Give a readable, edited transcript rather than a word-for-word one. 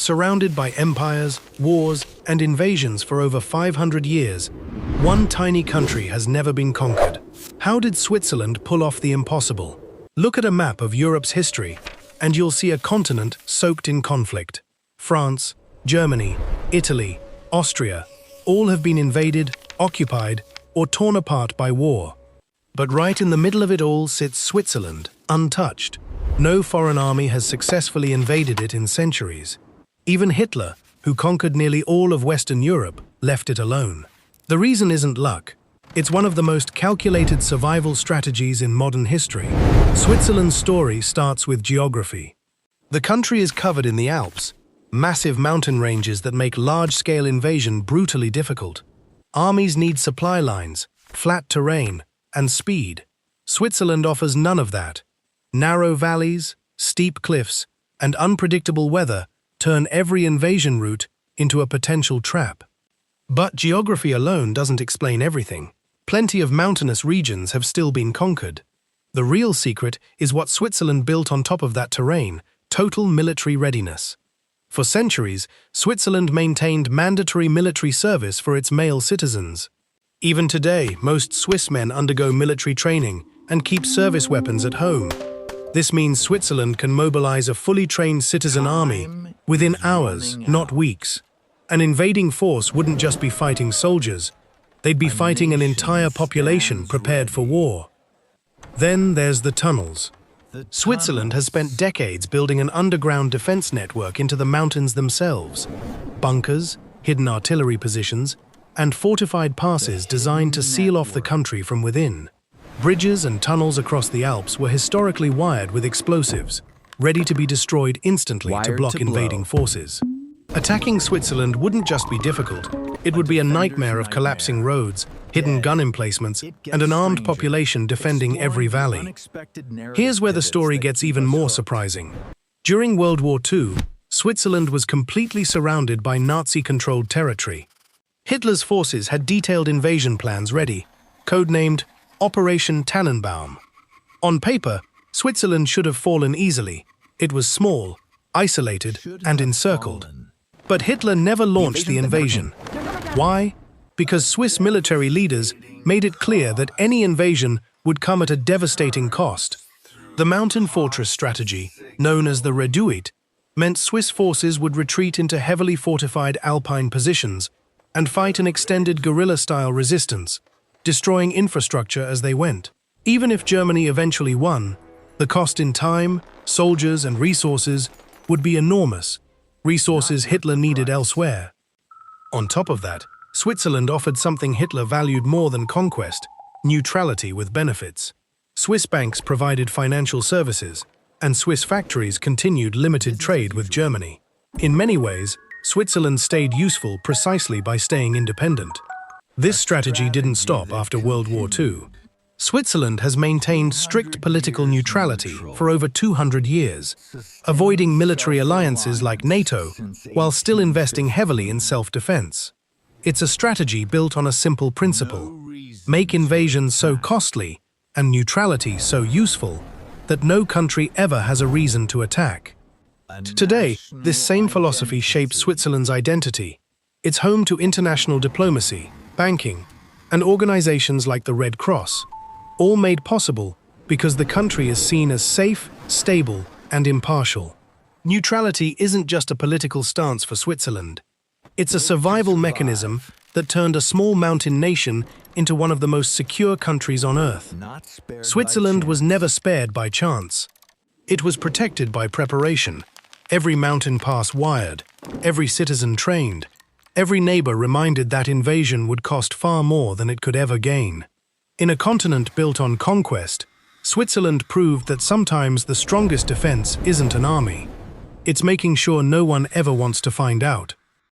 Surrounded by empires, wars, and invasions for over 500 years, one tiny country has never been conquered. How did Switzerland pull off the impossible? Look at a map of Europe's history, and you'll see a continent soaked in conflict. France, Germany, Italy, Austria, all have been invaded, occupied, or torn apart by war. But right in the middle of it all sits Switzerland, untouched. No foreign army has successfully invaded it in centuries. Even Hitler, who conquered nearly all of Western Europe, left it alone. The reason isn't luck. It's one of the most calculated survival strategies in modern history. Switzerland's story starts with geography. The country is covered in the Alps, massive mountain ranges that make large-scale invasion brutally difficult. Armies need supply lines, flat terrain, and speed. Switzerland offers none of that. Narrow valleys, steep cliffs, and unpredictable weather turn every invasion route into a potential trap. But geography alone doesn't explain everything. Plenty of mountainous regions have still been conquered. The real secret is what Switzerland built on top of that terrain: total military readiness. For centuries, Switzerland maintained mandatory military service for its male citizens. Even today, most Swiss men undergo military training and keep service weapons at home. This means Switzerland can mobilize a fully trained citizen army within hours, not weeks. An invading force wouldn't just be fighting soldiers, they'd be fighting an entire population prepared for war. Then there's the tunnels. Switzerland has spent decades building an underground defense network into the mountains themselves. Bunkers, hidden artillery positions, and fortified passes designed to seal off the country from within. Bridges and tunnels across the Alps were historically wired with explosives, ready to be destroyed instantly to block invading forces. Attacking Switzerland wouldn't just be difficult, it would be a nightmare of collapsing roads, hidden gun emplacements, and an armed population defending every valley. Here's where the story gets even more surprising. During World War II, Switzerland was completely surrounded by Nazi-controlled territory. Hitler's forces had detailed invasion plans ready, codenamed Operation Tannenbaum. On paper, Switzerland should have fallen easily. It was small, isolated, and encircled. But Hitler never launched the invasion. Why? Because Swiss military leaders made it clear that any invasion would come at a devastating cost. The mountain fortress strategy, known as the Reduit, meant Swiss forces would retreat into heavily fortified alpine positions and fight an extended guerrilla-style resistance, destroying infrastructure as they went. Even if Germany eventually won, the cost in time, soldiers, and resources would be enormous, resources Hitler needed elsewhere. On top of that, Switzerland offered something Hitler valued more than conquest: neutrality with benefits. Swiss banks provided financial services, and Swiss factories continued limited trade with Germany. In many ways, Switzerland stayed useful precisely by staying independent. This strategy didn't stop after World War II. Switzerland has maintained strict political neutrality for over 200 years, avoiding military alliances like NATO while still investing heavily in self-defense. It's a strategy built on a simple principle: make invasions so costly and neutrality so useful that no country ever has a reason to attack. Today, this same philosophy shapes Switzerland's identity. It's home to international diplomacy, banking, and organizations like the Red Cross, all made possible because the country is seen as safe, stable, and impartial. Neutrality isn't just a political stance for Switzerland. It's a survival mechanism that turned a small mountain nation into one of the most secure countries on Earth. Switzerland was never spared by chance. It was protected by preparation. Every mountain pass wired, every citizen trained, every neighbor reminded that invasion would cost far more than it could ever gain. In a continent built on conquest, Switzerland proved that sometimes the strongest defense isn't an army. It's making sure no one ever wants to find out.